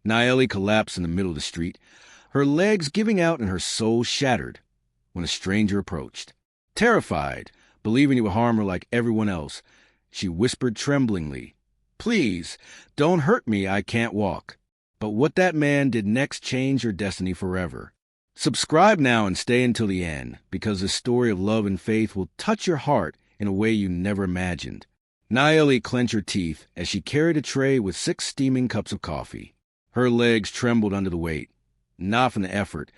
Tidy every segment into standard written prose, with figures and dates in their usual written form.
Naeli collapsed in the middle of the street, her legs giving out and her soul shattered, when a stranger approached. Terrified, believing he would harm her like everyone else, she whispered tremblingly, "Please, don't hurt me, I can't walk." But what that man did next changed her destiny forever. Subscribe now and stay until the end, because this story of love and faith will touch your heart in a way you never imagined. Naeli clenched her teeth as she carried a tray with 6 steaming cups of coffee. Her legs trembled under the weight, not from the effort,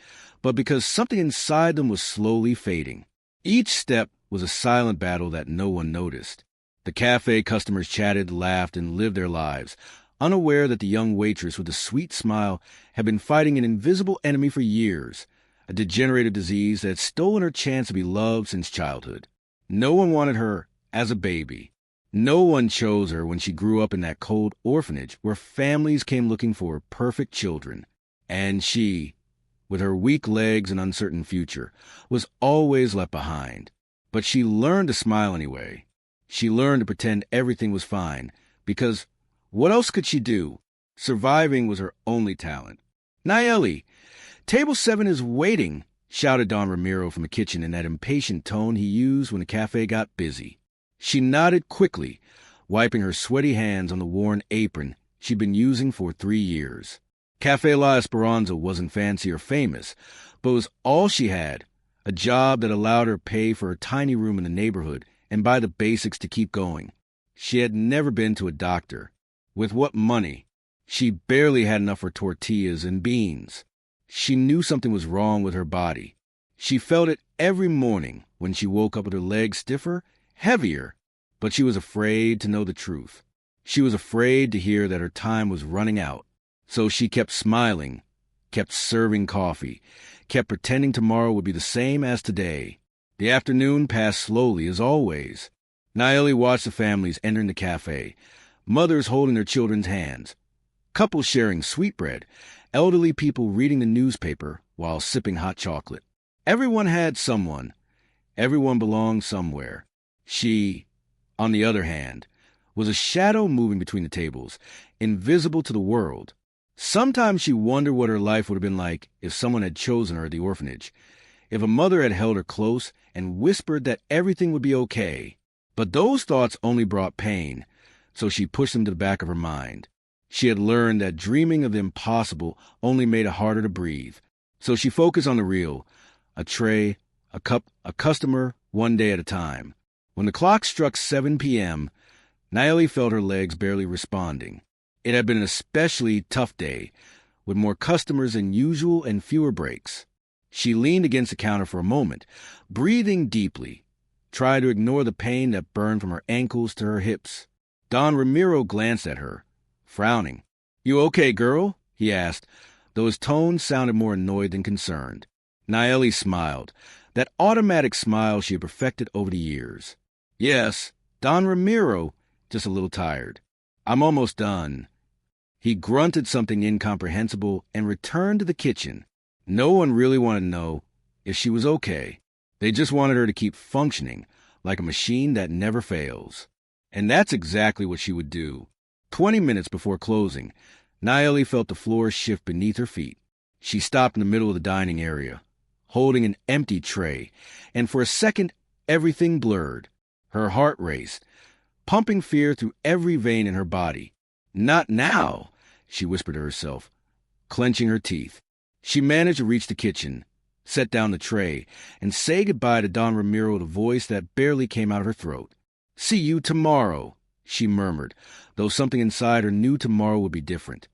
but because something inside them was slowly fading. Each step was a silent battle that no one noticed. The cafe customers chatted, laughed, and lived their lives, unaware that the young waitress with the sweet smile had been fighting an invisible enemy for years, a degenerative disease that had stolen her chance to be loved since childhood. No one wanted her as a baby. No one chose her when she grew up in that cold orphanage where families came looking for perfect children. And she, with her weak legs and uncertain future, was always left behind. But she learned to smile anyway. She learned to pretend everything was fine, because what else could she do? Surviving was her only talent. "Naeli, table 7 is waiting," shouted Don Ramiro from the kitchen in that impatient tone he used when the cafe got busy. She nodded quickly, wiping her sweaty hands on the worn apron she'd been using for 3 years. Cafe La Esperanza wasn't fancy or famous, but it was all she had, a job that allowed her to pay for her tiny room in the neighborhood and buy the basics to keep going. She had never been to a doctor. With what money? She barely had enough for tortillas and beans. She knew something was wrong with her body. She felt it every morning when she woke up with her legs stiffer, heavier, but she was afraid to know the truth. She was afraid to hear that her time was running out. So she kept smiling, kept serving coffee, kept pretending tomorrow would be the same as today. The afternoon passed slowly as always. Naeli watched the families entering the cafe, mothers holding their children's hands, couples sharing sweetbread, elderly people reading the newspaper while sipping hot chocolate. Everyone had someone. Everyone belonged somewhere. She, on the other hand, was a shadow moving between the tables, invisible to the world. Sometimes she wondered what her life would have been like if someone had chosen her at the orphanage, if a mother had held her close and whispered that everything would be okay. But those thoughts only brought pain, so she pushed them to the back of her mind. She had learned that dreaming of the impossible only made it harder to breathe, so she focused on the real, a tray, a cup, a customer, one day at a time. When the clock struck 7 p.m., Naeli felt her legs barely responding. It had been an especially tough day, with more customers than usual and fewer breaks. She leaned against the counter for a moment, breathing deeply, tried to ignore the pain that burned from her ankles to her hips. Don Ramiro glanced at her, frowning. "You okay, girl?" he asked, though his tone sounded more annoyed than concerned. Naeli smiled, that automatic smile she had perfected over the years. "Yes, Don Ramiro, just a little tired. I'm almost done." He grunted something incomprehensible and returned to the kitchen. No one really wanted to know if she was okay. They just wanted her to keep functioning like a machine that never fails. And that's exactly what she would do. 20 minutes before closing, Naeli felt the floor shift beneath her feet. She stopped in the middle of the dining area, holding an empty tray, and for a second, everything blurred. Her heart raced, pumping fear through every vein in her body. "Not now," she whispered to herself, clenching her teeth. She managed to reach the kitchen, set down the tray, and say goodbye to Don Ramiro with a voice that barely came out of her throat. "See you tomorrow," she murmured, though something inside her knew tomorrow would be different.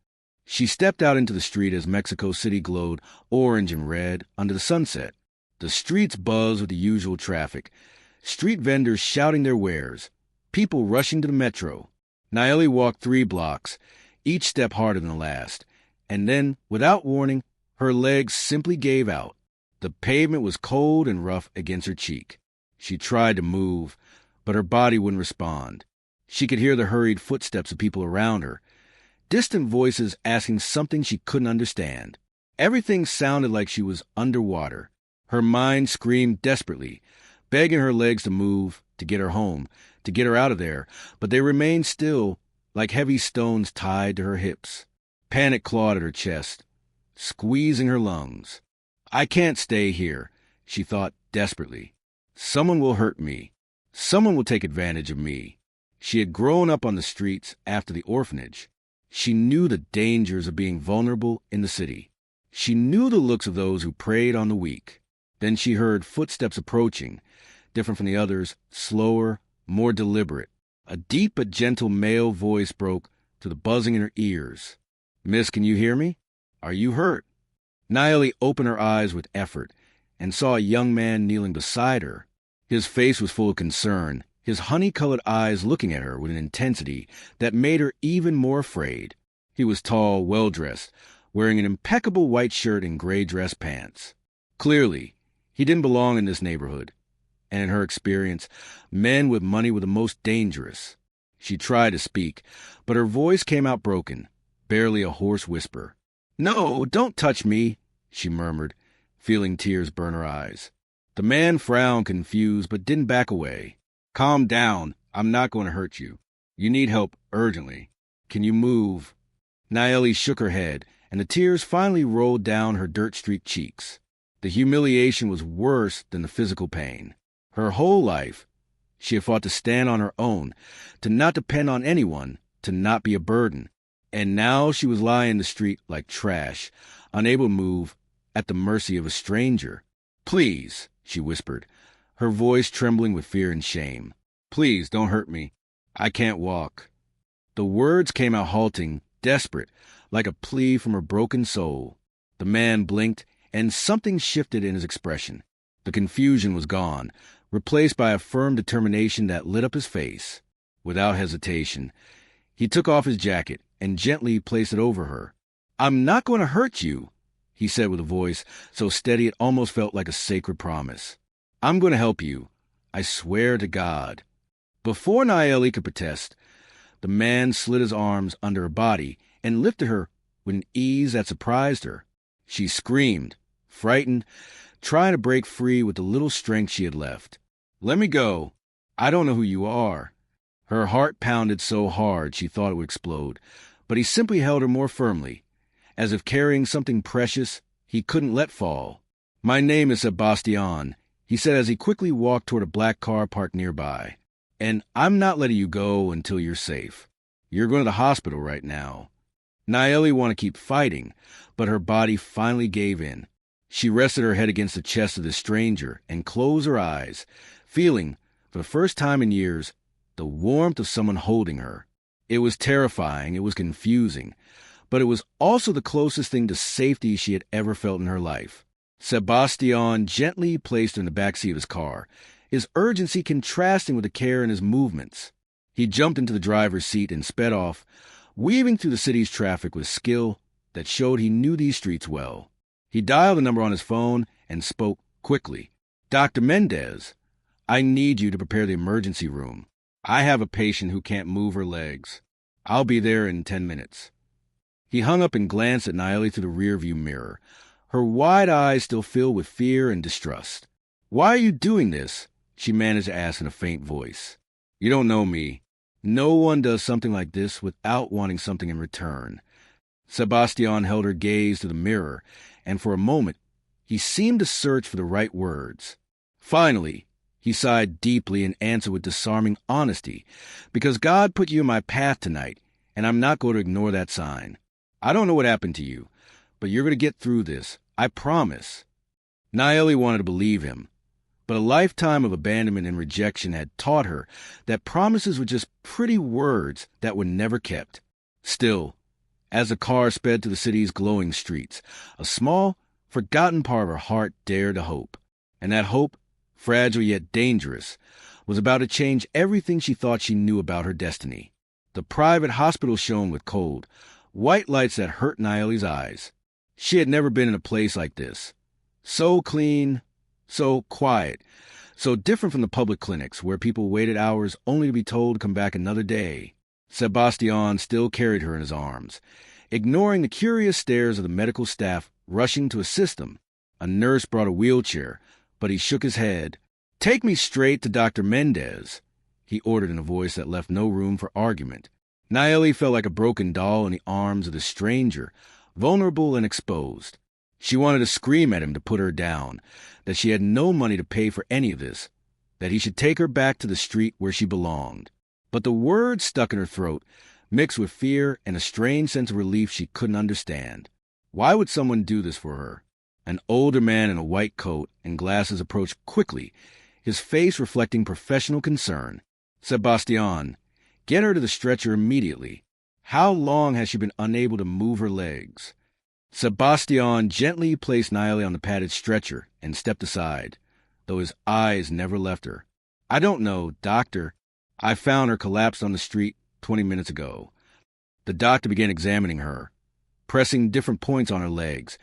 She stepped out into the street as Mexico City glowed orange and red under the sunset. The streets buzzed with the usual traffic, street vendors shouting their wares, people rushing to the metro. Naeli walked 3 blocks, each step harder than the last, and then, without warning, her legs simply gave out. The pavement was cold and rough against her cheek. She tried to move, but her body wouldn't respond. She could hear the hurried footsteps of people around her, distant voices asking something she couldn't understand. Everything sounded like she was underwater. Her mind screamed desperately, begging her legs to move, to get her home, to get her out of there, but they remained still, like heavy stones tied to her hips. Panic clawed at her chest, squeezing her lungs. I can't stay here, she thought desperately. Someone will hurt me. Someone will take advantage of me. She had grown up on the streets after the orphanage. She knew the dangers of being vulnerable in the city. She knew the looks of those who preyed on the weak. Then she heard footsteps approaching, different from the others, slower, more deliberate. A deep but gentle male voice broke to the buzzing in her ears. Miss, can you hear me? Are you hurt? Naomi opened her eyes with effort and saw a young man kneeling beside her. His face was full of concern, his honey-colored eyes looking at her with an intensity that made her even more afraid. He was tall, well-dressed, wearing an impeccable white shirt and gray dress pants. Clearly, he didn't belong in this neighborhood, and in her experience, men with money were the most dangerous. She tried to speak, but her voice came out broken, barely a hoarse whisper. No, don't touch me, she murmured, feeling tears burn her eyes. The man frowned, confused, but didn't back away. Calm down. I'm not going to hurt you. You need help urgently. Can you move? Naomi shook her head, and the tears finally rolled down her dirt-streaked cheeks. The humiliation was worse than the physical pain. Her whole life, she had fought to stand on her own, to not depend on anyone, to not be a burden. And now she was lying in the street like trash, unable to move, at the mercy of a stranger. Please, she whispered, her voice trembling with fear and shame. Please, don't hurt me. I can't walk. The words came out halting, desperate, like a plea from her broken soul. The man blinked, and something shifted in his expression. The confusion was gone, replaced by a firm determination that lit up his face. Without hesitation, he took off his jacket and gently placed it over her. I'm not going to hurt you, he said with a voice so steady it almost felt like a sacred promise. I'm going to help you. I swear to God. Before Naomi could protest, the man slid his arms under her body and lifted her with an ease that surprised her. She screamed, frightened, trying to break free with the little strength she had left. Let me go. I don't know who you are. Her heart pounded so hard she thought it would explode, but he simply held her more firmly, as if carrying something precious he couldn't let fall. My name is Sebastian, he said as he quickly walked toward a black car parked nearby. And I'm not letting you go until you're safe. You're going to the hospital right now. Naomi wanted to keep fighting, but her body finally gave in. She rested her head against the chest of the stranger and closed her eyes, feeling, for the first time in years, the warmth of someone holding her. It was terrifying, it was confusing, but it was also the closest thing to safety she had ever felt in her life. Sebastian gently placed her in the backseat of his car, his urgency contrasting with the care in his movements. He jumped into the driver's seat and sped off, weaving through the city's traffic with skill that showed he knew these streets well. He dialed the number on his phone and spoke quickly. Dr. Mendez, I need you to prepare the emergency room. I have a patient who can't move her legs. I'll be there in 10 minutes. He hung up and glanced at Naomi through the rearview mirror, her wide eyes still filled with fear and distrust. Why are you doing this? She managed to ask in a faint voice. You don't know me. No one does something like this without wanting something in return. Sebastian held her gaze to the mirror, and for a moment, he seemed to search for the right words. Finally, he sighed deeply and answered with disarming honesty, because God put you in my path tonight, and I'm not going to ignore that sign. I don't know what happened to you, but you're going to get through this. I promise. Naomi wanted to believe him, but a lifetime of abandonment and rejection had taught her that promises were just pretty words that were never kept. Still, as the car sped through the city's glowing streets, a small, forgotten part of her heart dared to hope. And that hope, fragile yet dangerous, was about to change everything she thought she knew about her destiny. The private hospital shone with cold, white lights that hurt Naomi's eyes. She had never been in a place like this. So clean, so quiet, so different from the public clinics where people waited hours only to be told to come back another day. Sebastian still carried her in his arms, ignoring the curious stares of the medical staff rushing to assist him. A nurse brought a wheelchair, but he shook his head. Take me straight to Dr. Mendez, he ordered in a voice that left no room for argument. Naeli felt like a broken doll in the arms of the stranger, vulnerable and exposed. She wanted to scream at him to put her down, that she had no money to pay for any of this, that he should take her back to the street where she belonged. But the words stuck in her throat, mixed with fear and a strange sense of relief she couldn't understand. Why would someone do this for her? An older man in a white coat and glasses approached quickly, his face reflecting professional concern. Sebastian, get her to the stretcher immediately. How long has she been unable to move her legs? Sebastian gently placed Naeli on the padded stretcher and stepped aside, though his eyes never left her. I don't know, doctor. I found her collapsed on the street 20 minutes ago. The doctor began examining her, pressing different points on her legs,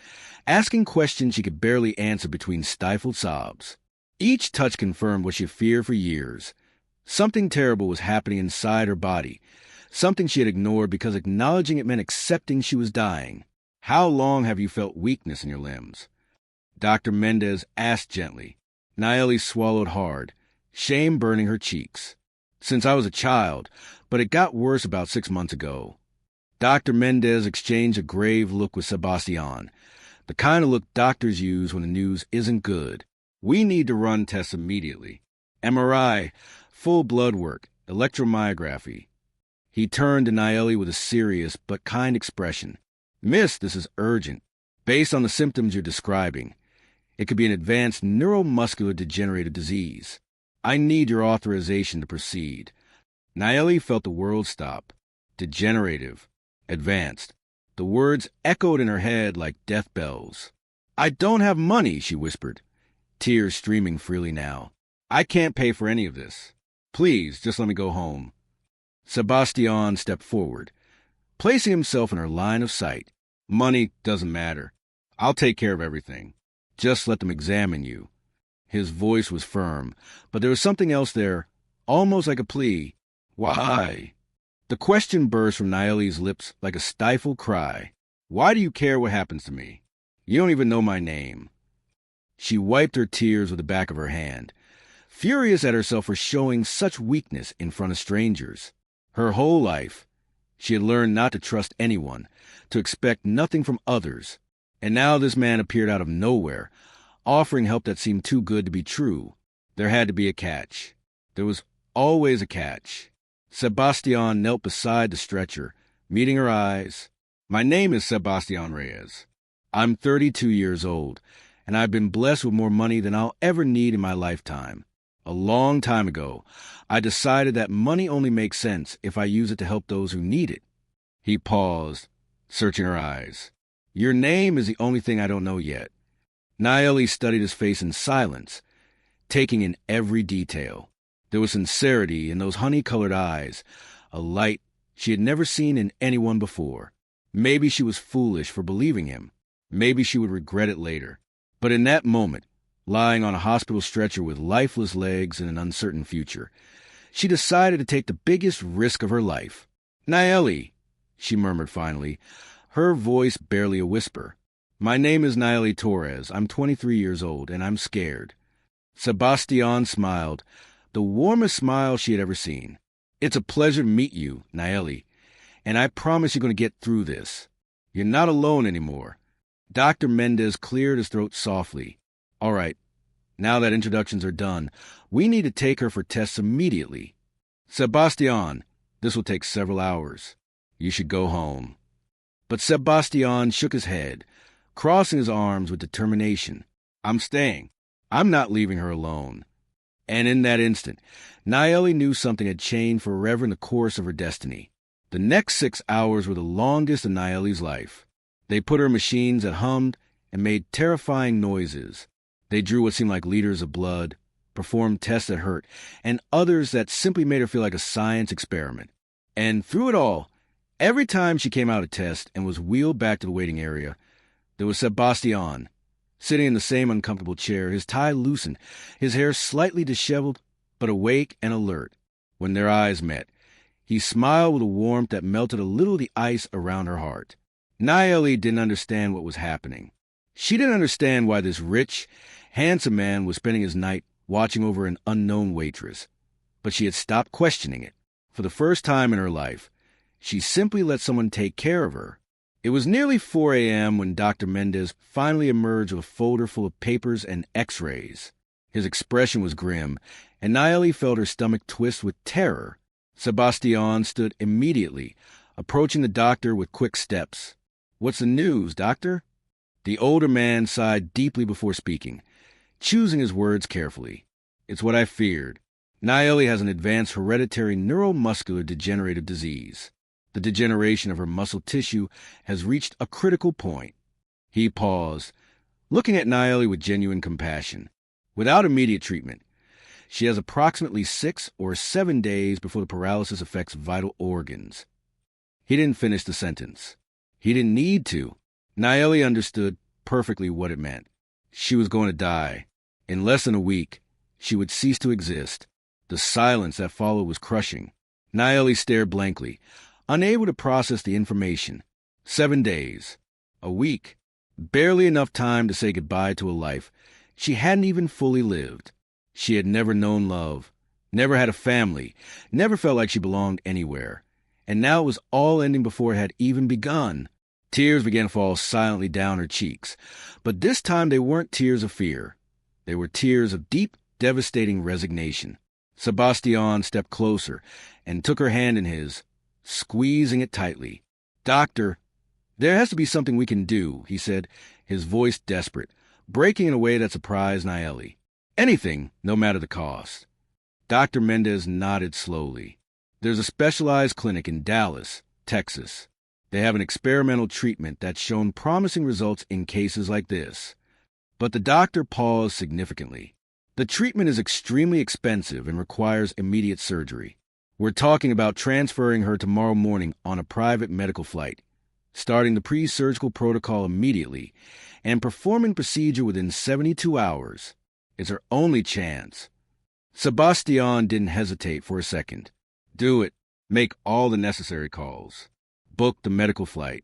asking questions she could barely answer between stifled sobs. Each touch confirmed what she had feared for years. Something terrible was happening inside her body, something she had ignored because acknowledging it meant accepting she was dying. How long have you felt weakness in your limbs? Dr. Mendez asked gently. Naeli swallowed hard, shame burning her cheeks. Since I was a child, but it got worse about 6 months ago. Dr. Mendez exchanged a grave look with Sebastian, the kind of look doctors use when the news isn't good. We need to run tests immediately. MRI, full blood work, electromyography. He turned to Naeli with a serious but kind expression. Miss, this is urgent. Based on the symptoms you're describing, it could be an advanced neuromuscular degenerative disease. I need your authorization to proceed. Naeli felt the world stop. Degenerative. Advanced. The words echoed in her head like death bells. I don't have money, she whispered, tears streaming freely now. I can't pay for any of this. Please, just let me go home. Sebastian stepped forward, placing himself in her line of sight. Money doesn't matter. I'll take care of everything. Just let them examine you. His voice was firm, but there was something else there, almost like a plea. Why? The question burst from Naeli's lips like a stifled cry. Why do you care what happens to me? You don't even know my name. She wiped her tears with the back of her hand, furious at herself for showing such weakness in front of strangers. Her whole life, she had learned not to trust anyone, to expect nothing from others. And now this man appeared out of nowhere, offering help that seemed too good to be true. There had to be a catch. There was always a catch. Sebastian knelt beside the stretcher, meeting her eyes. My name is Sebastian Reyes. I'm 32 years old, and I've been blessed with more money than I'll ever need in my lifetime. A long time ago, I decided that money only makes sense if I use it to help those who need it. He paused, searching her eyes. Your name is the only thing I don't know yet. Naeli studied his face in silence, taking in every detail. There was sincerity in those honey-colored eyes, a light she had never seen in anyone before. Maybe she was foolish for believing him. Maybe she would regret it later. But in that moment, lying on a hospital stretcher with lifeless legs and an uncertain future, she decided to take the biggest risk of her life. Naeli, she murmured finally, her voice barely a whisper. My name is Naeli Torres. I'm 23 years old, and I'm scared. Sebastian smiled, the warmest smile she had ever seen. It's a pleasure to meet you, Naeli, and I promise you're going to get through this. You're not alone anymore. Dr. Mendez cleared his throat softly. All right, now that introductions are done, we need to take her for tests immediately. Sebastian, this will take several hours. You should go home. But Sebastian shook his head, crossing his arms with determination. I'm staying. I'm not leaving her alone. And in that instant, Naeli knew something had changed forever in the course of her destiny. The next 6 hours were the longest in Naeli's life. They put her in machines that hummed and made terrifying noises. They drew what seemed like liters of blood, performed tests that hurt, and others that simply made her feel like a science experiment. And through it all, every time she came out of test and was wheeled back to the waiting area, there was Sebastian, sitting in the same uncomfortable chair, his tie loosened, his hair slightly disheveled, but awake and alert. When their eyes met, he smiled with a warmth that melted a little of the ice around her heart. Naeli didn't understand what was happening. She didn't understand why this rich, handsome man was spending his night watching over an unknown waitress. But she had stopped questioning it. For the first time in her life, She simply let someone take care of her. It was nearly 4 a.m. when Dr. Mendez finally emerged with a folder full of papers and x-rays. His expression was grim, and Nayeli felt her stomach twist with terror. Sebastian stood immediately, approaching the doctor with quick steps. "What's the news, doctor?" The older man sighed deeply before speaking, choosing his words carefully. "It's what I feared. Nayeli has an advanced hereditary neuromuscular degenerative disease. The degeneration of her muscle tissue has reached a critical point." He paused, looking at Nayeli with genuine compassion. "Without immediate treatment, she has approximately 6 or 7 days before the paralysis affects vital organs." He didn't finish the sentence. He didn't need to. Nayeli understood perfectly what it meant. She was going to die. In less than a week, she would cease to exist. The silence that followed was crushing. Nayeli stared blankly, unable to process the information. 7 days. A week. Barely enough time to say goodbye to a life she hadn't even fully lived. She had never known love, never had a family, never felt like she belonged anywhere. And now it was all ending before it had even begun. Tears began to fall silently down her cheeks, but this time they weren't tears of fear. They were tears of deep, devastating resignation. Sebastian stepped closer and took her hand in his, squeezing it tightly. "Doctor, there has to be something we can do," he said, his voice desperate, breaking in a way that surprised Nayeli. "Anything, no matter the cost." Dr. Mendez nodded slowly. "There's a specialized clinic in Dallas, Texas. They have an experimental treatment that's shown promising results in cases like this." But the doctor paused significantly. "The treatment is extremely expensive and requires immediate surgery. We're talking about transferring her tomorrow morning on a private medical flight, starting the pre-surgical protocol immediately, and performing procedure within 72 hours. It's her only chance." Sebastian didn't hesitate for a second. "Do it. Make all the necessary calls. Book the medical flight.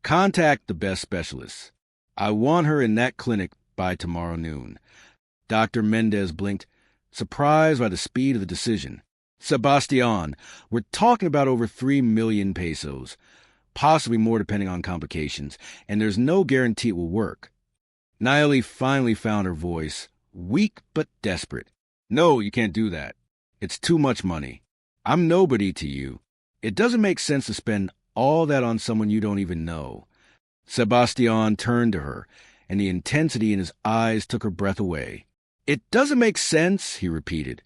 Contact the best specialists. I want her in that clinic by tomorrow noon." Dr. Mendez blinked, surprised by the speed of the decision. "Sebastian, we're talking about over 3 million pesos, possibly more depending on complications, and there's no guarantee it will work." Nayeli finally found her voice, weak but desperate. "No, you can't do that. It's too much money. I'm nobody to you. It doesn't make sense to spend all that on someone you don't even know." Sebastian turned to her, and the intensity in his eyes took her breath away. "It doesn't make sense," he repeated,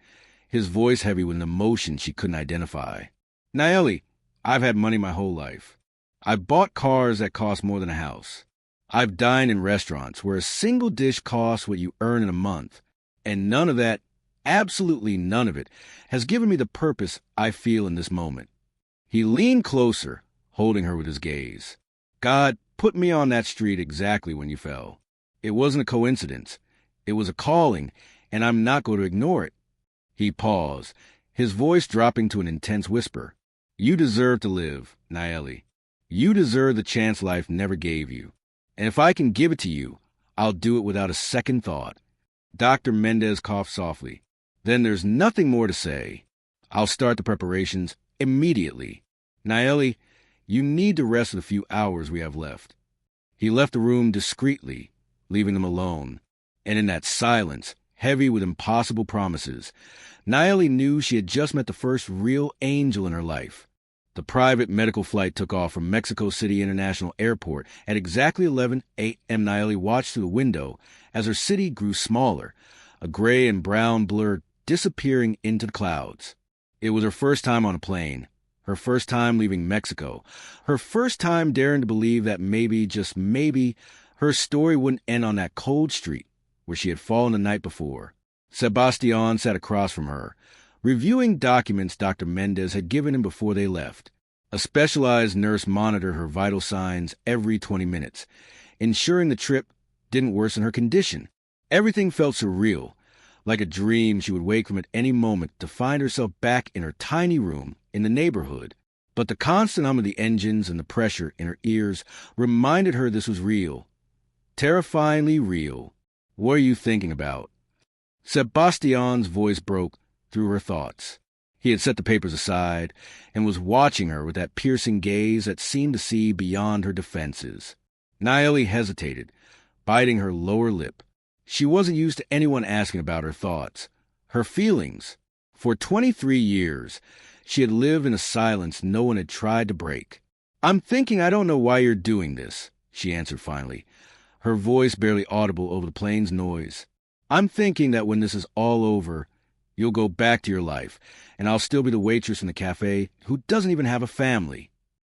his voice heavy with an emotion she couldn't identify. "Nayeli, I've had money my whole life. I've bought cars that cost more than a house. I've dined in restaurants where a single dish costs what you earn in a month, and none of that, absolutely none of it, has given me the purpose I feel in this moment." He leaned closer, holding her with his gaze. "God put me on that street exactly when you fell. It wasn't a coincidence. It was a calling, and I'm not going to ignore it." He paused, his voice dropping to an intense whisper. "You deserve to live, Nayeli. You deserve the chance life never gave you. And if I can give it to you, I'll do it without a second thought." Dr. Mendez coughed softly. "Then there's nothing more to say. I'll start the preparations immediately. Nayeli, you need to rest the few hours we have left." He left the room discreetly, leaving them alone. And in that silence, heavy with impossible promises, Nayeli knew she had just met the first real angel in her life. The private medical flight took off from Mexico City International Airport at exactly 11 a.m. Nayeli watched through the window as her city grew smaller, a gray and brown blur disappearing into the clouds. It was her first time on a plane, her first time leaving Mexico, her first time daring to believe that maybe, just maybe, her story wouldn't end on that cold street where she had fallen the night before. Sebastian sat across from her, reviewing documents Dr. Mendez had given him before they left. A specialized nurse monitored her vital signs every 20 minutes, ensuring the trip didn't worsen her condition. Everything felt surreal, like a dream she would wake from at any moment to find herself back in her tiny room in the neighborhood. But the constant hum of the engines and the pressure in her ears reminded her this was real. Terrifyingly real. "What are you thinking about?" Sebastian's voice broke through her thoughts. He had set the papers aside and was watching her with that piercing gaze that seemed to see beyond her defenses. Naeli hesitated, biting her lower lip. She wasn't used to anyone asking about her thoughts, her feelings. For 23 years, she had lived in a silence no one had tried to break. "I'm thinking I don't know why you're doing this," she answered finally, her voice barely audible over the plane's noise. "I'm thinking that when this is all over, you'll go back to your life, and I'll still be the waitress in the cafe who doesn't even have a family."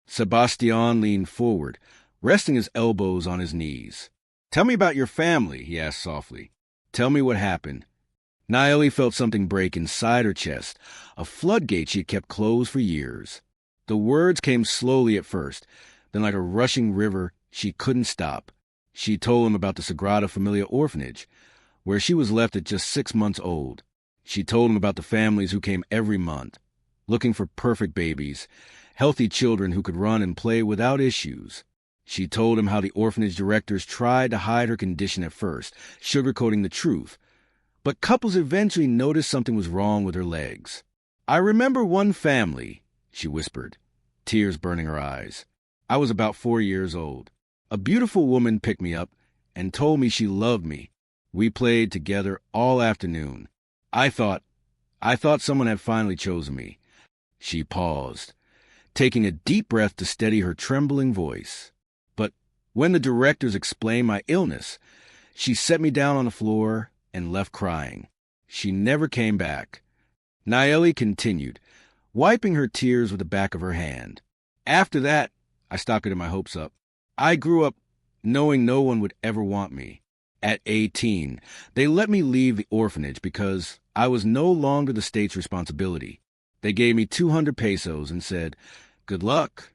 Sebastian leaned forward, resting his elbows on his knees. "Tell me about your family," he asked softly. "Tell me what happened." Naeli felt something break inside her chest, a floodgate she had kept closed for years. The words came slowly at first, then like a rushing river, she couldn't stop. She told him about the Sagrada Familia orphanage, where she was left at just 6 months old. She told him about the families who came every month, looking for perfect babies, healthy children who could run and play without issues. She told him how the orphanage directors tried to hide her condition at first, sugarcoating the truth. But couples eventually noticed something was wrong with her legs. "I remember one family," she whispered, tears burning her eyes. "I was about 4 years old. A beautiful woman picked me up and told me she loved me. We played together all afternoon. I thought someone had finally chosen me." She paused, taking a deep breath to steady her trembling voice. "But when the directors explained my illness, she set me down on the floor and left crying. She never came back." Naeli continued, wiping her tears with the back of her hand. "After that, I stopped getting my hopes up. I grew up knowing no one would ever want me. At 18, they let me leave the orphanage because I was no longer the state's responsibility. They gave me 200 pesos and said, 'Good luck.'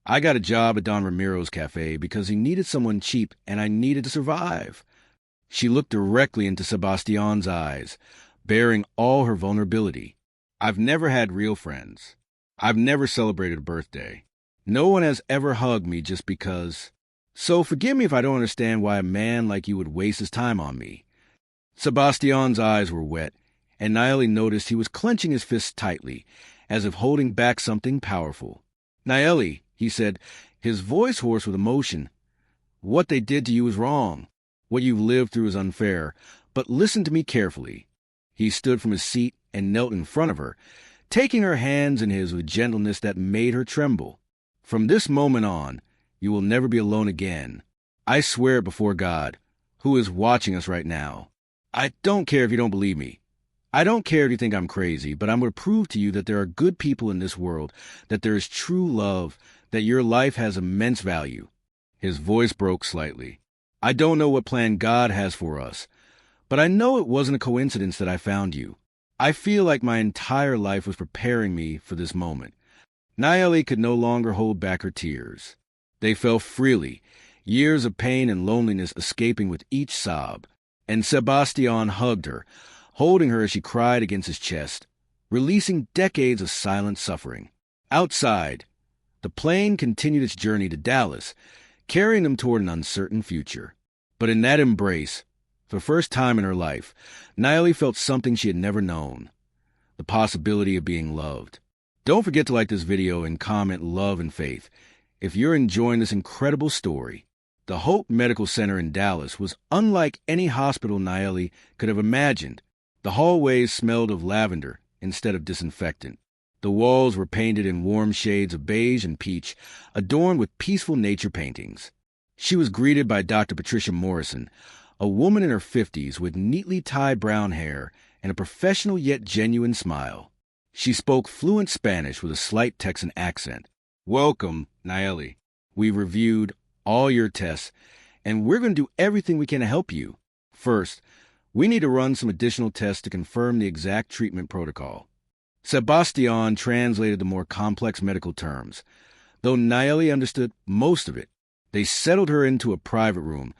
I got a job at Don Ramiro's cafe because he needed someone cheap and I needed to survive." She looked directly into Sebastian's eyes, bearing all her vulnerability. "I've never had real friends. I've never celebrated a birthday. No one has ever hugged me just because. So forgive me if I don't understand why a man like you would waste his time on me." Sebastian's eyes were wet, and Naeli noticed he was clenching his fists tightly, as if holding back something powerful. "Naeli," he said, his voice hoarse with emotion, "what they did to you is wrong. What you've lived through is unfair, but listen to me carefully." He stood from his seat and knelt in front of her, taking her hands in his with gentleness that made her tremble. "From this moment on, you will never be alone again. I swear it before God, who is watching us right now. I don't care if you don't believe me. I don't care if you think I'm crazy, but I'm going to prove to you that there are good people in this world, that there is true love, that your life has immense value." His voice broke slightly. "I don't know what plan God has for us, but I know it wasn't a coincidence that I found you. I feel like my entire life was preparing me for this moment." Naeli could no longer hold back her tears. They fell freely, years of pain and loneliness escaping with each sob, and Sebastian hugged her, holding her as she cried against his chest, releasing decades of silent suffering. Outside, the plane continued its journey to Dallas, carrying them toward an uncertain future. But in that embrace, for the first time in her life, Naeli felt something she had never known: the possibility of being loved. Don't forget to like this video and comment love and faith if you're enjoying this incredible story. The Hope Medical Center in Dallas was unlike any hospital Naeli could have imagined. The hallways smelled of lavender instead of disinfectant. The walls were painted in warm shades of beige and peach, adorned with peaceful nature paintings. She was greeted by Dr. Patricia Morrison, a woman in her 50s with neatly tied brown hair and a professional yet genuine smile. She spoke fluent Spanish with a slight Texan accent. "Welcome, Naeli. We've reviewed all your tests, and we're going to do everything we can to help you. First, we need to run some additional tests to confirm the exact treatment protocol." Sebastian translated the more complex medical terms. Though Naeli understood most of it, they settled her into a private room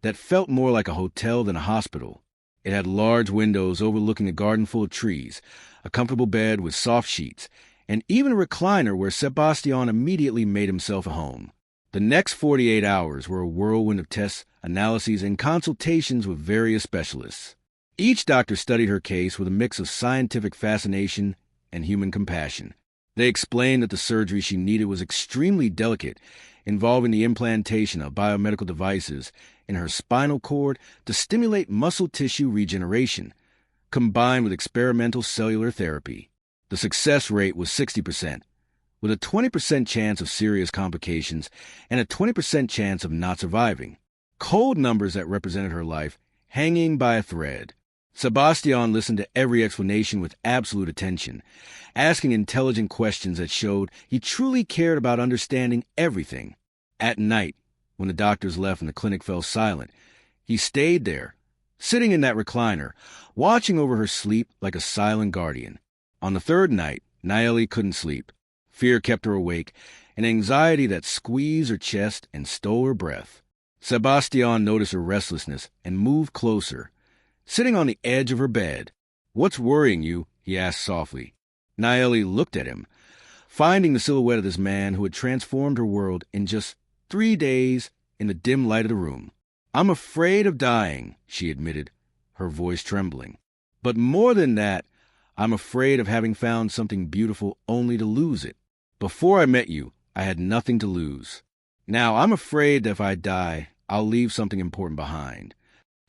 that felt more like a hotel than a hospital. It had large windows overlooking a garden full of trees, a comfortable bed with soft sheets, and even a recliner where Sebastian immediately made himself a home. The next 48 hours were a whirlwind of tests, analyses, and consultations with various specialists. Each doctor studied her case with a mix of scientific fascination and human compassion. They explained that the surgery she needed was extremely delicate, involving the implantation of biomedical devices in her spinal cord to stimulate muscle tissue regeneration, combined with experimental cellular therapy. The success rate was 60%, with a 20% chance of serious complications and a 20% chance of not surviving. Cold numbers that represented her life hanging by a thread. Sebastian listened to every explanation with absolute attention, asking intelligent questions that showed he truly cared about understanding everything. At night, when the doctors left and the clinic fell silent, he stayed there, sitting in that recliner, watching over her sleep like a silent guardian. On the third night, Nayeli couldn't sleep. Fear kept her awake, an anxiety that squeezed her chest and stole her breath. Sebastian noticed her restlessness and moved closer, sitting on the edge of her bed. "What's worrying you?" he asked softly. Nayeli looked at him, finding the silhouette of this man who had transformed her world in just 3 days in the dim light of the room. "I'm afraid of dying," she admitted, her voice trembling. "But more than that, I'm afraid of having found something beautiful only to lose it. Before I met you, I had nothing to lose. Now I'm afraid that if I die, I'll leave something important behind."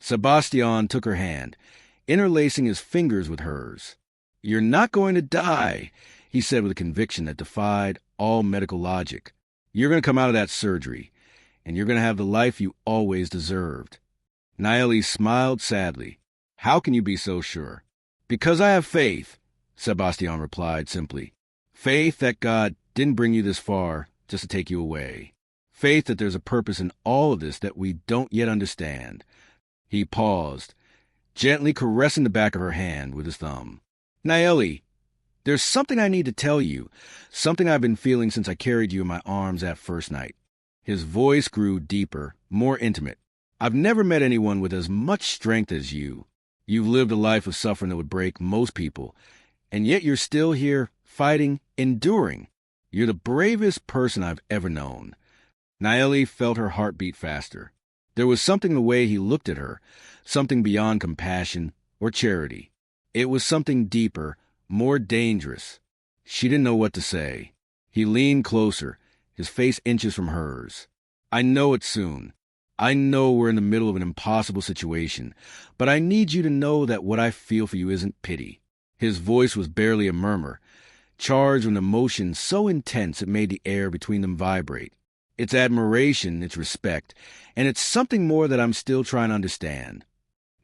Sebastian took her hand, interlacing his fingers with hers. "You're not going to die," he said with a conviction that defied all medical logic. "You're going to come out of that surgery, and you're going to have the life you always deserved." Nayeli smiled sadly. "How can you be so sure?" "Because I have faith," Sebastian replied simply. "Faith that God didn't bring you this far just to take you away. Faith that there's a purpose in all of this that we don't yet understand." He paused, gently caressing the back of her hand with his thumb. "Nayeli, there's something I need to tell you, something I've been feeling since I carried you in my arms that first night." His voice grew deeper, more intimate. "I've never met anyone with as much strength as you. You've lived a life of suffering that would break most people, and yet you're still here, fighting, enduring. You're the bravest person I've ever known." Nayeli felt her heart beat faster. There was something in the way he looked at her, something beyond compassion or charity. It was something deeper, more dangerous. She didn't know what to say. He leaned closer, his face inches from hers. "I know it's soon. I know we're in the middle of an impossible situation, but I need you to know that what I feel for you isn't pity." His voice was barely a murmur, charged with emotion so intense it made the air between them vibrate. It's admiration, it's respect, and it's something more that I'm still trying to understand.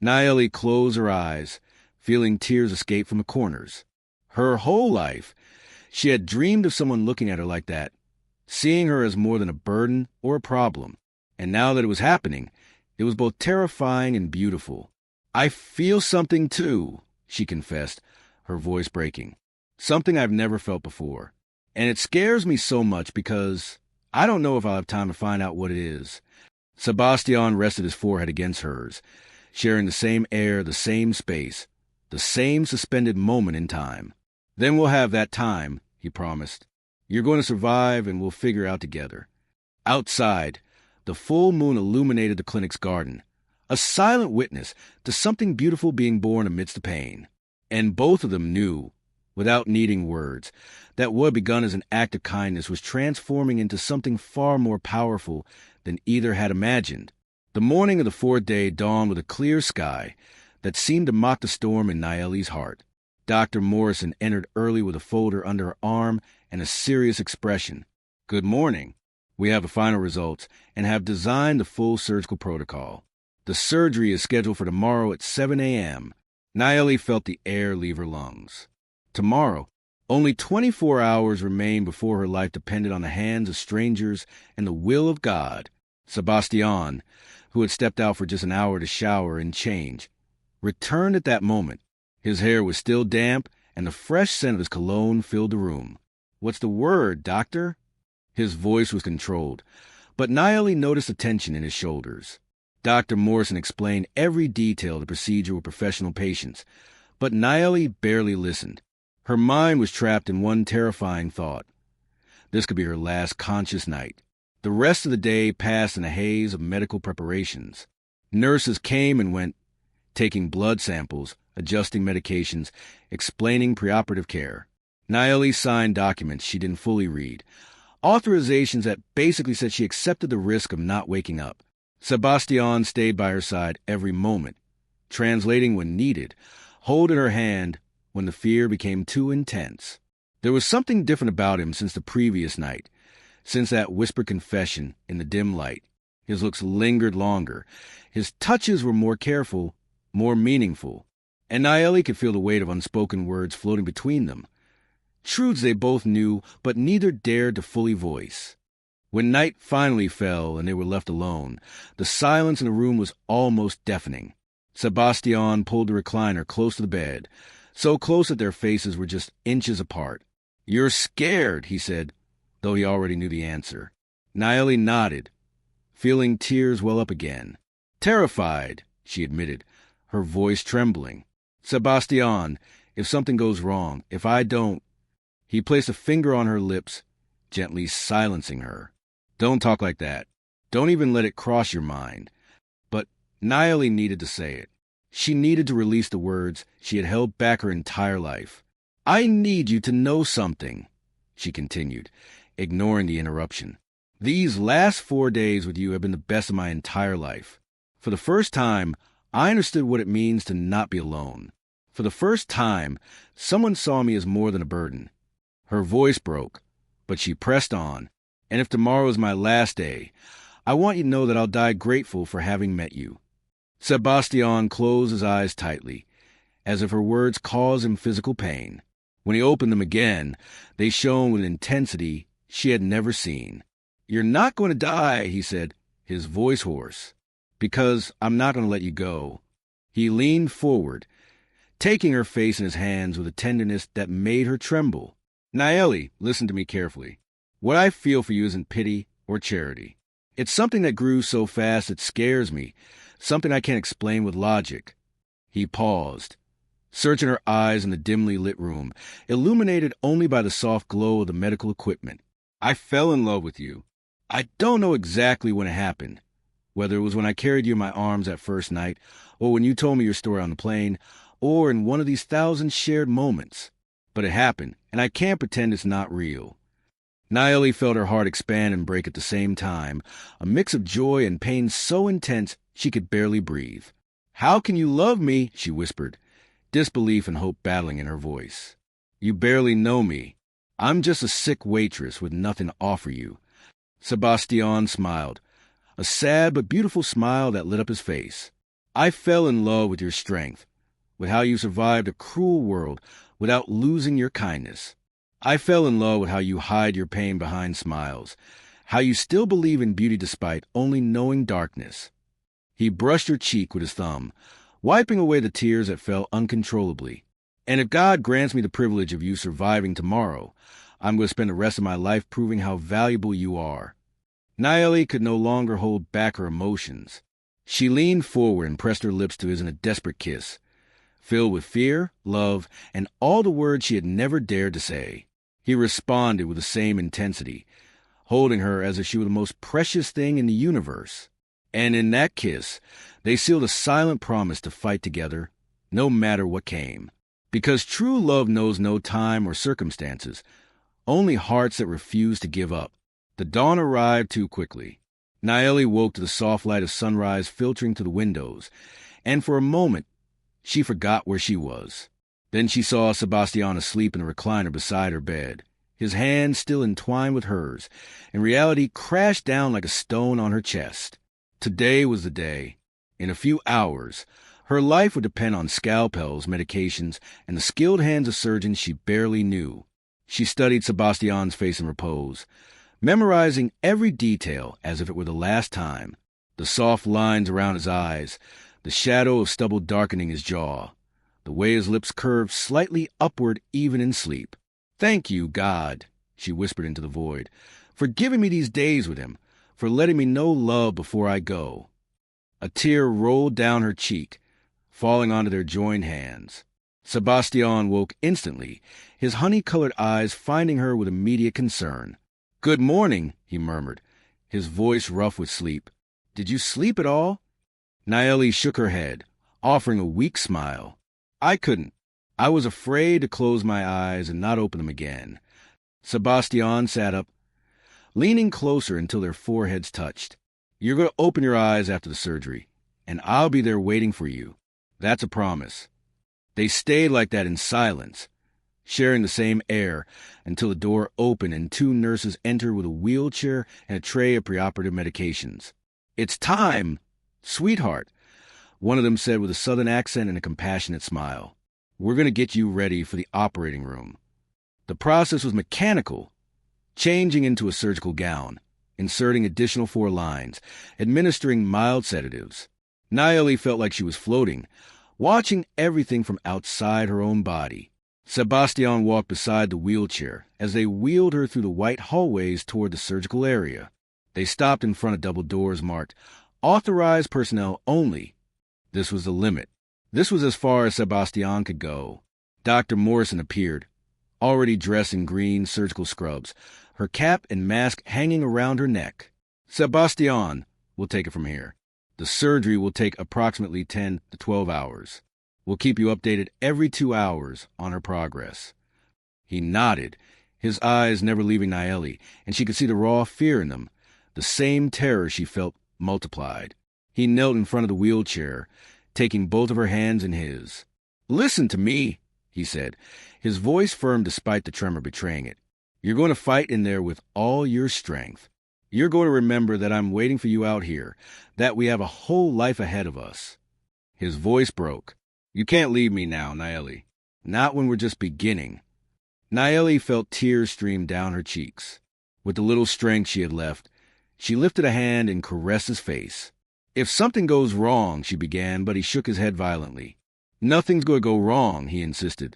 Nayeli closed her eyes, feeling tears escape from the corners. Her whole life, she had dreamed of someone looking at her like that, seeing her as more than a burden or a problem. And now that it was happening, it was both terrifying and beautiful. "I feel something too," she confessed, her voice breaking. "Something I've never felt before. And it scares me so much because I don't know if I'll have time to find out what it is." Sebastian rested his forehead against hers, sharing the same air, the same space, the same suspended moment in time. "Then we'll have that time," he promised. "You're going to survive, and we'll figure out together." Outside, the full moon illuminated the clinic's garden, a silent witness to something beautiful being born amidst the pain. And both of them knew, without needing words, that what had begun as an act of kindness was transforming into something far more powerful than either had imagined. The morning of the fourth day dawned with a clear sky that seemed to mock the storm in Nayeli's heart. Dr. Morrison entered early with a folder under her arm and a serious expression. "Good morning. We have the final results and have designed the full surgical protocol. The surgery is scheduled for tomorrow at 7 a.m. Nayeli felt the air leave her lungs. Tomorrow, only 24 hours remained before her life depended on the hands of strangers and the will of God. Sebastian, who had stepped out for just an hour to shower and change, returned at that moment. His hair was still damp, and the fresh scent of his cologne filled the room. "What's the word, doctor?" His voice was controlled, but Nayeli noticed the tension in his shoulders. Dr. Morrison explained every detail of the procedure with professional patience, but Nayeli barely listened. Her mind was trapped in one terrifying thought. This could be her last conscious night. The rest of the day passed in a haze of medical preparations. Nurses came and went, taking blood samples, adjusting medications, explaining preoperative care. Naeli signed documents she didn't fully read, authorizations that basically said she accepted the risk of not waking up. Sebastian stayed by her side every moment, translating when needed, holding her hand when the fear became too intense. There was something different about him since the previous night, since that whispered confession in the dim light. His looks lingered longer. His touches were more careful, more meaningful. And Naeli could feel the weight of unspoken words floating between them. Truths they both knew, but neither dared to fully voice. When night finally fell and they were left alone, the silence in the room was almost deafening. Sebastian pulled the recliner close to the bed, so close that their faces were just inches apart. "You're scared," he said, though he already knew the answer. Naeli nodded, feeling tears well up again. "Terrified," she admitted, her voice trembling. "Sebastian, if something goes wrong, if I don't—" He placed a finger on her lips, gently silencing her. "Don't talk like that. Don't even let it cross your mind." But Naeli needed to say it. She needed to release the words she had held back her entire life. "I need you to know something," she continued, ignoring the interruption. "These last 4 days with you have been the best of my entire life. For the first time, I understood what it means to not be alone. For the first time, someone saw me as more than a burden." Her voice broke, but she pressed on. "And if tomorrow is my last day, I want you to know that I'll die grateful for having met you." Sebastian closed his eyes tightly, as if her words caused him physical pain. When he opened them again, they shone with an intensity she had never seen. "You're not going to die," he said, his voice hoarse, "because I'm not going to let you go." He leaned forward, taking her face in his hands with a tenderness that made her tremble. "Naeli, listen to me carefully. What I feel for you isn't pity or charity. It's something that grew so fast it scares me, something I can't explain with logic." He paused, searching her eyes in the dimly lit room, illuminated only by the soft glow of the medical equipment. "I fell in love with you. I don't know exactly when it happened, whether it was when I carried you in my arms that first night, or when you told me your story on the plane, or in one of these 1,000 shared moments. But it happened, and I can't pretend it's not real." Naeli felt her heart expand and break at the same time, a mix of joy and pain so intense she could barely breathe. "How can you love me?" she whispered, disbelief and hope battling in her voice. "You barely know me. I'm just a sick waitress with nothing to offer you." Sebastian smiled, a sad but beautiful smile that lit up his face. "I fell in love with your strength, with how you survived a cruel world without losing your kindness. I fell in love with how you hide your pain behind smiles, how you still believe in beauty despite only knowing darkness." He brushed her cheek with his thumb, wiping away the tears that fell uncontrollably. "And if God grants me the privilege of you surviving tomorrow, I'm going to spend the rest of my life proving how valuable you are." Naeli could no longer hold back her emotions. She leaned forward and pressed her lips to his in a desperate kiss, filled with fear, love, and all the words she had never dared to say. He responded with the same intensity, holding her as if she were the most precious thing in the universe. And in that kiss, they sealed a silent promise to fight together, no matter what came. Because true love knows no time or circumstances, only hearts that refuse to give up. The dawn arrived too quickly. Naeli woke to the soft light of sunrise filtering through the windows, and for a moment, she forgot where she was. Then she saw Sebastian asleep in a recliner beside her bed, his hands still entwined with hers, and reality crashed down like a stone on her chest. Today was the day. In a few hours, her life would depend on scalpels, medications, and the skilled hands of surgeons she barely knew. She studied Sebastian's face in repose, memorizing every detail as if it were the last time. The soft lines around his eyes, the shadow of stubble darkening his jaw, the way his lips curved slightly upward even in sleep. "Thank you, God," she whispered into the void, "for giving me these days with him, for letting me know love before I go." A tear rolled down her cheek, falling onto their joined hands. Sebastian woke instantly, his honey-colored eyes finding her with immediate concern. "Good morning," he murmured, his voice rough with sleep. "Did you sleep at all?" Naeli shook her head, offering a weak smile. "I couldn't. I was afraid to close my eyes and not open them again. Sebastian sat up, leaning closer until their foreheads touched. You're going to open your eyes after the surgery, and I'll be there waiting for you. That's a promise. They stayed like that in silence, sharing the same air, until the door opened and two nurses entered with a wheelchair and a tray of preoperative medications. It's time, sweetheart, one of them said with a southern accent and a compassionate smile. We're going to get you ready for the operating room. The process was mechanical, changing into a surgical gown, inserting additional 4 lines, administering mild sedatives. Nayeli felt like she was floating, watching everything from outside her own body. Sebastian walked beside the wheelchair as they wheeled her through the white hallways toward the surgical area. They stopped in front of double doors marked, Authorized Personnel Only. This was the limit. This was as far as Sebastian could go. Dr. Morrison appeared, already dressed in green surgical scrubs, her cap and mask hanging around her neck. Sebastian, we'll take it from here. The surgery will take approximately 10 to 12 hours. We'll keep you updated every 2 hours on her progress. He nodded, his eyes never leaving Nayeli, and she could see the raw fear in them, the same terror she felt multiplied. He knelt in front of the wheelchair, taking both of her hands in his. Listen to me, he said, his voice firm despite the tremor betraying it. You're going to fight in there with all your strength. You're going to remember that I'm waiting for you out here, that we have a whole life ahead of us. His voice broke. You can't leave me now, Nayeli. Not when we're just beginning. Nayeli felt tears stream down her cheeks. With the little strength she had left, she lifted a hand and caressed his face. If something goes wrong, she began, but he shook his head violently. Nothing's going to go wrong, he insisted,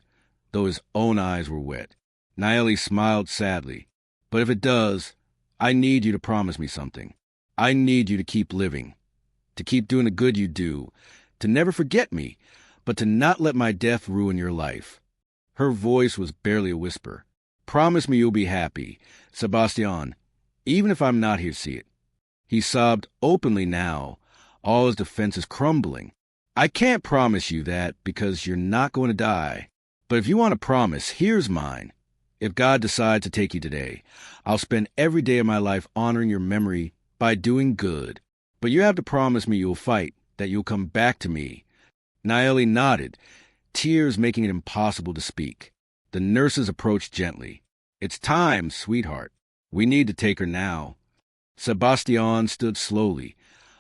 though his own eyes were wet. Nayeli smiled sadly. But if it does, I need you to promise me something. I need you to keep living, to keep doing the good you do, to never forget me, but to not let my death ruin your life. Her voice was barely a whisper. Promise me you'll be happy, Sebastian, even if I'm not here to see it. He sobbed openly now, all his defenses crumbling. I can't promise you that because you're not going to die. But if you want a promise, here's mine. If God decides to take you today, I'll spend every day of my life honoring your memory by doing good. But you have to promise me you'll fight, that you'll come back to me. Nayeli nodded, tears making it impossible to speak. The nurses approached gently. It's time, sweetheart. We need to take her now. Sebastian stood slowly,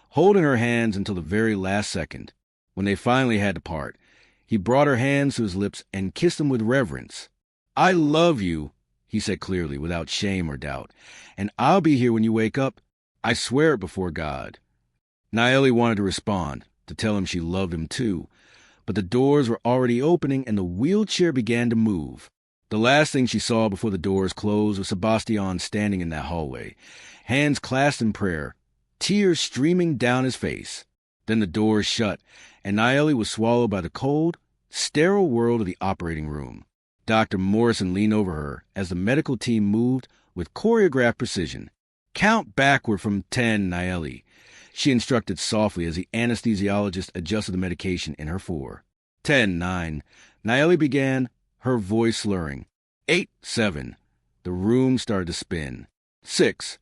holding her hands until the very last second. When they finally had to part, he brought her hands to his lips and kissed them with reverence. I love you, he said clearly, without shame or doubt, and I'll be here when you wake up. I swear it before God. Nayeli wanted to respond, to tell him she loved him too, but the doors were already opening and the wheelchair began to move. The last thing she saw before the doors closed was Sebastian standing in that hallway, hands clasped in prayer, tears streaming down his face. Then the doors shut, and Nayeli was swallowed by the cold, sterile world of the operating room. Dr. Morrison leaned over her as the medical team moved with choreographed precision. Count backward from 10, Nayeli, she instructed softly as the anesthesiologist adjusted the medication in her 4. 10, 9. Nayeli began, her voice slurring. 8, 7. The room started to spin. 6.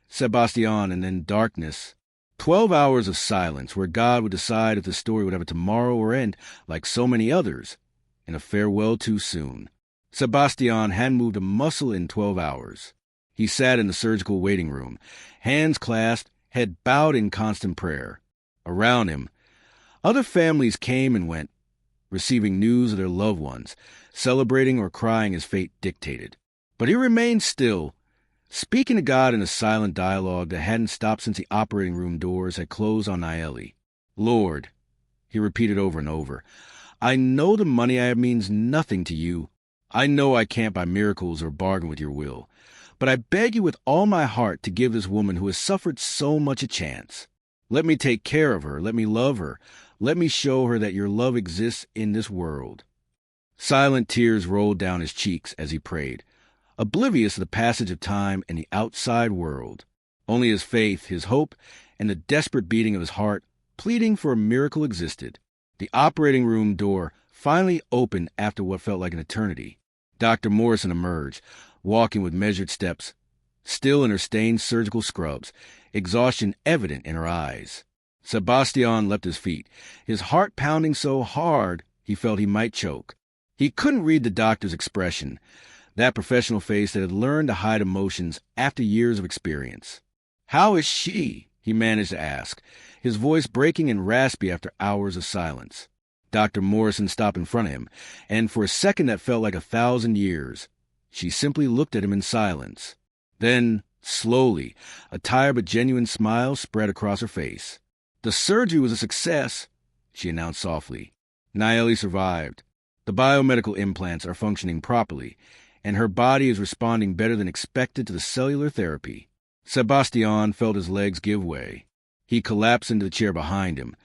Sebastian, and then darkness. 12 hours of silence where God would decide if the story would have a tomorrow or end like so many others. And a farewell too soon. Sebastian hadn't moved a muscle in 12 hours. He sat in the surgical waiting room, hands clasped, head bowed in constant prayer. Around him, other families came and went, receiving news of their loved ones, celebrating or crying as fate dictated. But he remained still, speaking to God in a silent dialogue that hadn't stopped since the operating room doors had closed on Nayeli. Lord, he repeated over and over, I know the money I have means nothing to you. I know I can't buy miracles or bargain with your will. But I beg you with all my heart to give this woman who has suffered so much a chance. Let me take care of her. Let me love her. Let me show her that your love exists in this world. Silent tears rolled down his cheeks as he prayed, oblivious of the passage of time and the outside world. Only his faith, his hope, and the desperate beating of his heart, pleading for a miracle existed. The operating room door finally opened after what felt like an eternity. Dr. Morrison emerged, walking with measured steps, still in her stained surgical scrubs, exhaustion evident in her eyes. Sebastian leapt his feet, his heart pounding so hard he felt he might choke. He couldn't read the doctor's expression, that professional face that had learned to hide emotions after years of experience. "How is she?" he managed to ask, his voice breaking and raspy after hours of silence. Dr. Morrison stopped in front of him, and for a second that felt like 1,000 years, she simply looked at him in silence. Then, slowly, a tired but genuine smile spread across her face. "The surgery was a success," she announced softly. "Nayeli survived. The biomedical implants are functioning properly, and her body is responding better than expected to the cellular therapy." Sebastian felt his legs give way. He collapsed into the chair behind him,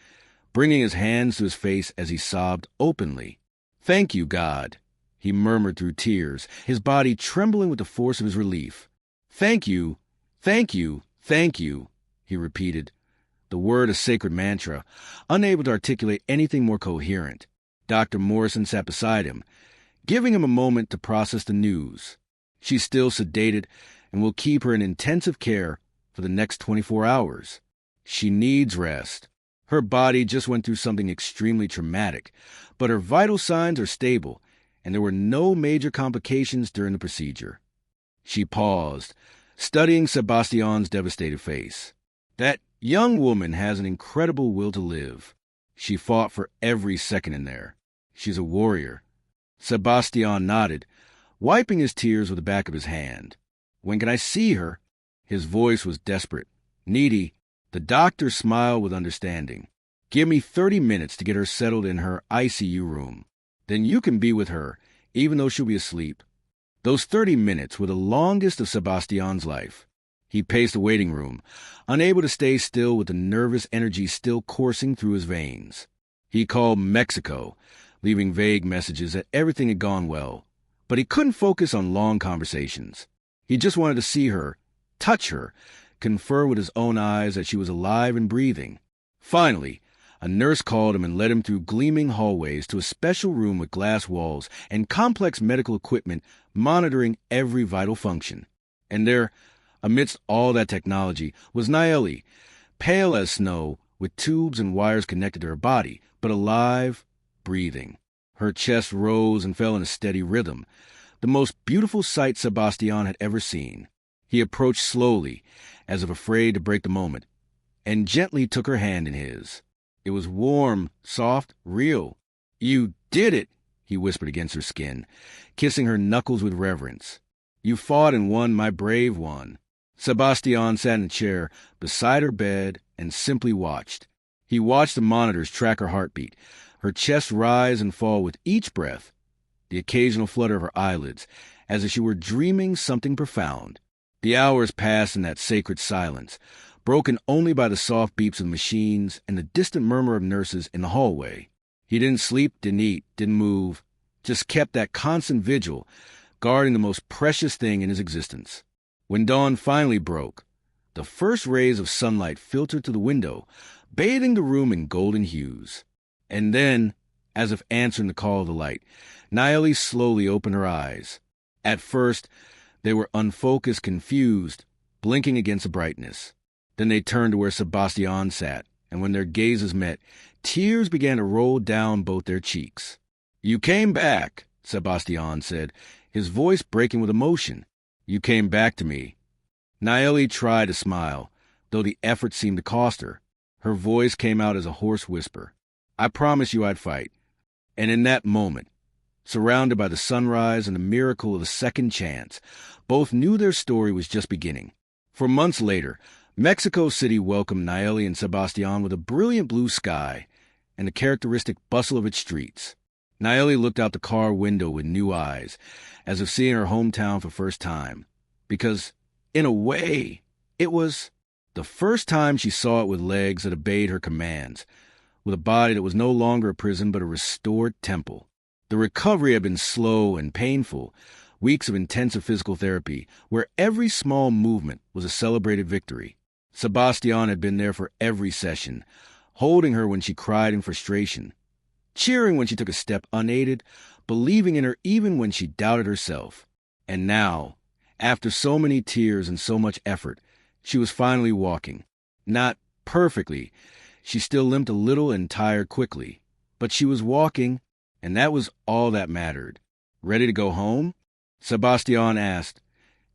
bringing his hands to his face as he sobbed openly. "Thank you, God," he murmured through tears, his body trembling with the force of his relief. "Thank you, thank you, thank you," he repeated, the word a sacred mantra, unable to articulate anything more coherent. Dr. Morrison sat beside him, giving him a moment to process the news. "She's still sedated and will keep her in intensive care for the next 24 hours. She needs rest. Her body just went through something extremely traumatic, but her vital signs are stable, and there were no major complications during the procedure." She paused, studying Sebastian's devastated face. "That young woman has an incredible will to live. She fought for every second in there. She's a warrior." Sebastian nodded, wiping his tears with the back of his hand. "When can I see her?" His voice was desperate, needy. The doctor smiled with understanding. "Give me 30 minutes to get her settled in her ICU room. Then you can be with her, even though she'll be asleep." Those 30 minutes were the longest of Sebastian's life. He paced the waiting room, unable to stay still with the nervous energy still coursing through his veins. He called Mexico, leaving vague messages that everything had gone well, but he couldn't focus on long conversations. He just wanted to see her, touch her, confer with his own eyes that she was alive and breathing. Finally, a nurse called him and led him through gleaming hallways to a special room with glass walls and complex medical equipment monitoring every vital function. And there, amidst all that technology, was Nayeli, pale as snow, with tubes and wires connected to her body, but alive, breathing. Her chest rose and fell in a steady rhythm, the most beautiful sight Sebastian had ever seen. He approached slowly, as if afraid to break the moment, and gently took her hand in his. It was warm, soft, real. "You did it," he whispered against her skin, kissing her knuckles with reverence. "You fought and won, my brave one." Sebastian sat in a chair beside her bed and simply watched. He watched the monitors track her heartbeat, her chest rise and fall with each breath, the occasional flutter of her eyelids, as if she were dreaming something profound. The hours passed in that sacred silence, broken only by the soft beeps of the machines and the distant murmur of nurses in the hallway. He didn't sleep, didn't eat, didn't move, just kept that constant vigil, guarding the most precious thing in his existence. When dawn finally broke, the first rays of sunlight filtered through the window, bathing the room in golden hues. And then, as if answering the call of the light, Nayeli slowly opened her eyes. At first, they were unfocused, confused, blinking against the brightness. Then they turned to where Sebastian sat, and when their gazes met, tears began to roll down both their cheeks. "You came back," Sebastian said, his voice breaking with emotion. "You came back to me." Nayeli tried to smile, though the effort seemed to cost her. Her voice came out as a hoarse whisper. "I promised you I'd fight." And in that moment, surrounded by the sunrise and the miracle of the second chance, both knew their story was just beginning. For months later, Mexico City welcomed Nayeli and Sebastian with a brilliant blue sky and the characteristic bustle of its streets. Nayeli looked out the car window with new eyes, as if seeing her hometown for the first time. Because, in a way, it was the first time she saw it with legs that obeyed her commands, with a body that was no longer a prison but a restored temple. The recovery had been slow and painful, weeks of intensive physical therapy, where every small movement was a celebrated victory. Sebastian had been there for every session, holding her when she cried in frustration, cheering when she took a step unaided, believing in her even when she doubted herself. And now, after so many tears and so much effort, she was finally walking. Not perfectly. She still limped a little and tired quickly. But she was walking, and that was all that mattered. Ready to go home? Sebastian asked,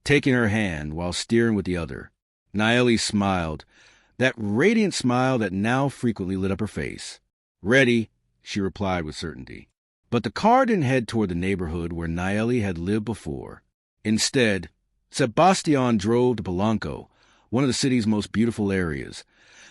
taking her hand while steering with the other. Naeli smiled, that radiant smile that now frequently lit up her face. Ready, she replied with certainty. But the car didn't head toward the neighborhood where Naeli had lived before. Instead, Sebastian drove to Polanco, one of the city's most beautiful areas,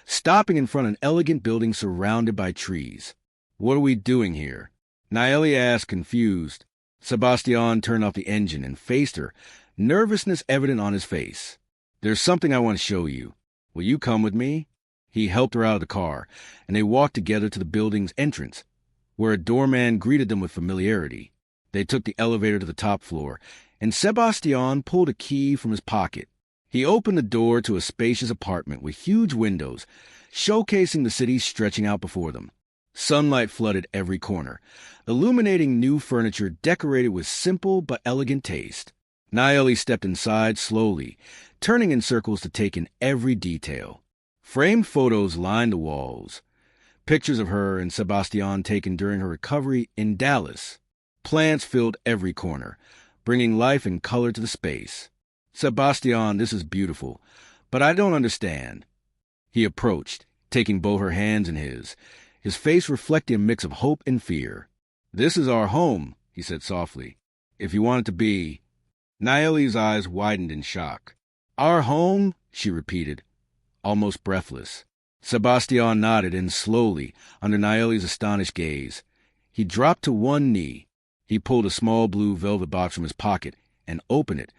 stopping in front of an elegant building surrounded by trees. What are we doing here? Naeli asked, confused. Sebastian turned off the engine and faced her, nervousness evident on his face. There's something I want to show you. Will you come with me? He helped her out of the car, and they walked together to the building's entrance, where a doorman greeted them with familiarity. They took the elevator to the top floor, and Sebastian pulled a key from his pocket. He opened the door to a spacious apartment with huge windows, showcasing the city stretching out before them. Sunlight flooded every corner, illuminating new furniture decorated with simple but elegant taste. Naeli stepped inside slowly, turning in circles to take in every detail. Framed photos lined the walls, pictures of her and Sebastian taken during her recovery in Dallas. Plants filled every corner, bringing life and color to the space. Sebastian, this is beautiful, but I don't understand. He approached, taking both her hands in his face reflecting a mix of hope and fear. This is our home, he said softly. If you want it to be. Naeli's eyes widened in shock. Our home? She repeated, almost breathless. Sebastian nodded, and slowly, under Naeli's astonished gaze, he dropped to one knee. He pulled a small blue velvet box from his pocket and opened it,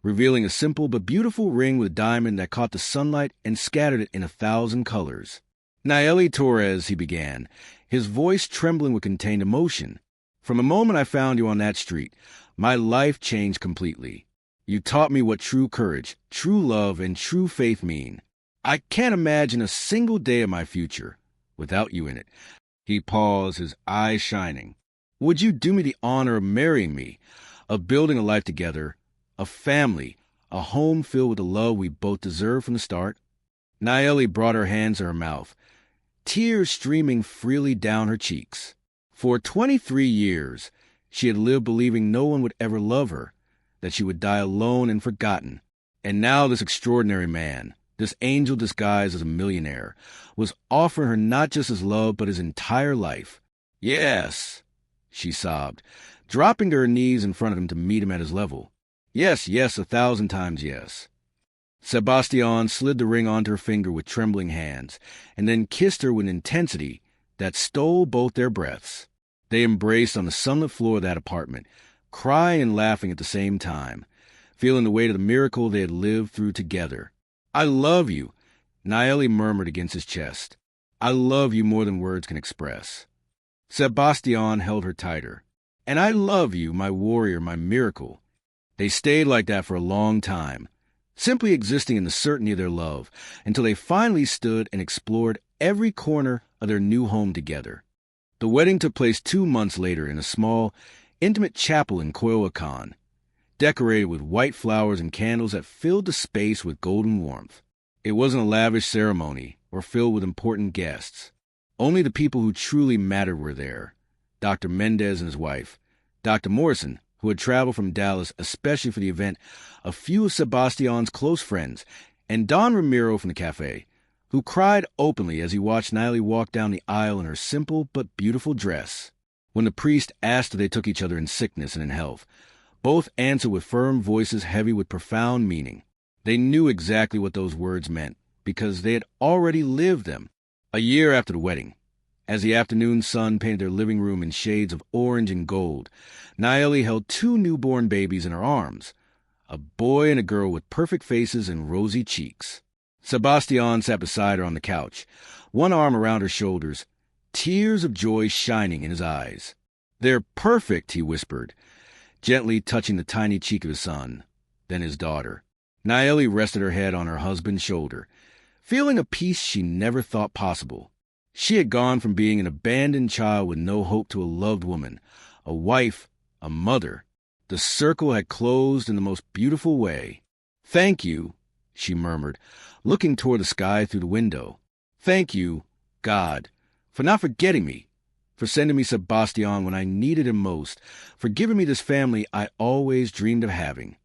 revealing a simple but beautiful ring with a diamond that caught the sunlight and scattered it in 1,000 colors. Naeli Torres, he began, his voice trembling with contained emotion. From the moment I found you on that street, my life changed completely. You taught me what true courage, true love, and true faith mean. I can't imagine a single day of my future without you in it. He paused, his eyes shining. Would you do me the honor of marrying me, of building a life together, a family, a home filled with the love we both deserved from the start? Naeli brought her hands to her mouth, tears streaming freely down her cheeks. For 23 years, she had lived believing no one would ever love her, that she would die alone and forgotten. And now this extraordinary man, this angel disguised as a millionaire, was offering her not just his love, but his entire life. Yes, she sobbed, dropping to her knees in front of him to meet him at his level. Yes, yes, 1,000 times yes. Sebastian slid the ring onto her finger with trembling hands, and then kissed her with intensity that stole both their breaths. They embraced on the sunlit floor of that apartment, crying and laughing at the same time, feeling the weight of the miracle they had lived through together. I love you, Naeli murmured against his chest. I love you more than words can express. Sebastian held her tighter. And I love you, my warrior, my miracle. They stayed like that for a long time, simply existing in the certainty of their love, until they finally stood and explored every corner of their new home together. The wedding took place 2 months later in a small, intimate chapel in Coyoacán, decorated with white flowers and candles that filled the space with golden warmth. It wasn't a lavish ceremony or filled with important guests. Only the people who truly mattered were there. Dr. Mendez and his wife, Dr. Morrison, who had traveled from Dallas especially for the event, a few of Sebastian's close friends, and Don Ramiro from the cafe, who cried openly as he watched Naeli walk down the aisle in her simple but beautiful dress. When the priest asked if they took each other in sickness and in health, both answered with firm voices heavy with profound meaning. They knew exactly what those words meant, because they had already lived them. A year after the wedding, as the afternoon sun painted their living room in shades of orange and gold, Naeli held 2 newborn babies in her arms, a boy and a girl with perfect faces and rosy cheeks. Sebastian sat beside her on the couch, one arm around her shoulders, tears of joy shining in his eyes. They're perfect, he whispered, gently touching the tiny cheek of his son, then his daughter. Naeli rested her head on her husband's shoulder, feeling a peace she never thought possible. She had gone from being an abandoned child with no hope to a loved woman, a wife, a mother. The circle had closed in the most beautiful way. "Thank you," she murmured, looking toward the sky through the window. "Thank you, God, for not forgetting me, for sending me Sebastian when I needed him most, for giving me this family I always dreamed of having."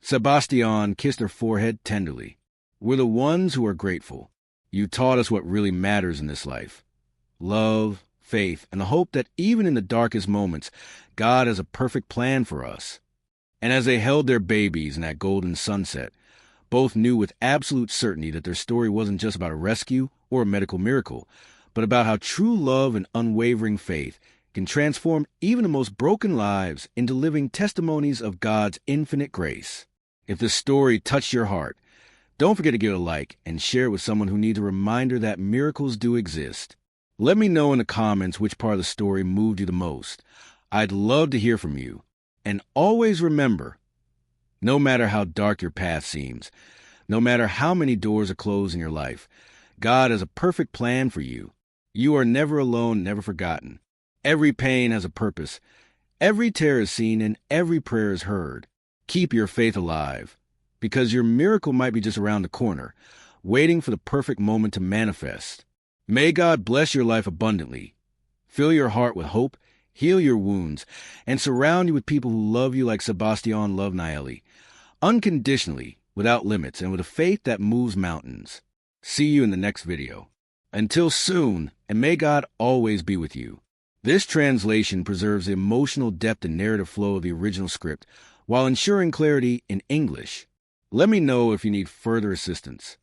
Sebastian kissed her forehead tenderly. "We're the ones who are grateful. You taught us what really matters in this life. Love, faith, and the hope that even in the darkest moments, God has a perfect plan for us." And as they held their babies in that golden sunset, both knew with absolute certainty that their story wasn't just about a rescue or a medical miracle, but about how true love and unwavering faith can transform even the most broken lives into living testimonies of God's infinite grace. If this story touched your heart, don't forget to give it a like and share it with someone who needs a reminder that miracles do exist. Let me know in the comments which part of the story moved you the most. I'd love to hear from you. And always remember, no matter how dark your path seems, no matter how many doors are closed in your life, God has a perfect plan for you. You are never alone, never forgotten. Every pain has a purpose. Every tear is seen and every prayer is heard. Keep your faith alive, because your miracle might be just around the corner, waiting for the perfect moment to manifest. May God bless your life abundantly, fill your heart with hope, heal your wounds, and surround you with people who love you like Sebastian loved Naeli, unconditionally, without limits, and with a faith that moves mountains. See you in the next video. Until soon, and may God always be with you. This translation preserves the emotional depth and narrative flow of the original script, while ensuring clarity in English. Let me know if you need further assistance.